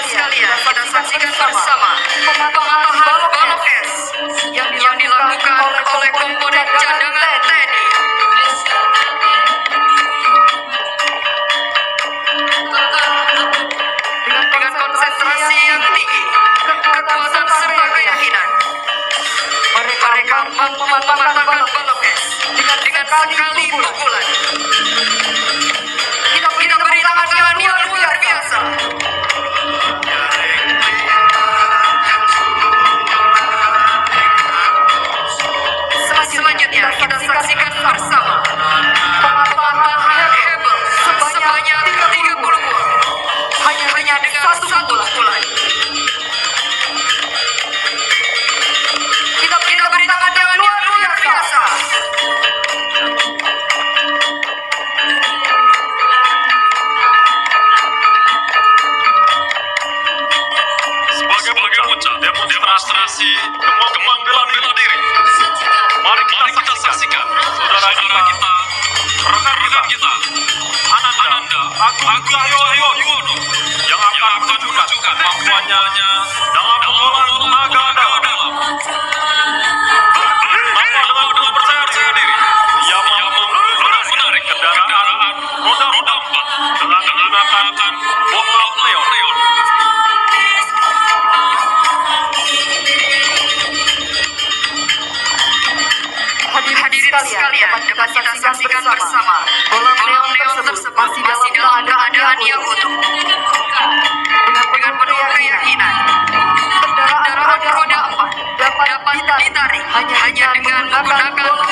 sekalian, kita saksikan bersama pematahan balok es yang dilakukan oleh komponen cadangan TNI. Dengan konsentrasi yang tinggi, kekuatan serta keyakinan, mereka mematahkan balok es dengan sekali pukulan. Kita beri tangan yang luar biasa. Selanjutnya kita saksikan bersama pematahan hebel sebanyak 30 buah hanya dengan satu pukulan. Kita beri tangan yang luar biasa. Sebagai wujud demonstrasi kemampuan bela diri, mari kita saksikan saudara kita, rekan kita, Ananda Agung Yuwono yang akan menunjukkan kemampuannya dalam mengolah tenaga dalam. Dengan percaya diri, ia mampu menarik kendaraan roda 4 dengan menggunakan bola Leon. Hadirin sekalian, dapat kita saksikan bersama bola Leon tersebut masih dalam keadaan yang utuh. Dengan penuh keyakinan, kendaraan roda 4 dapat ditarik hanya dengan menggunakan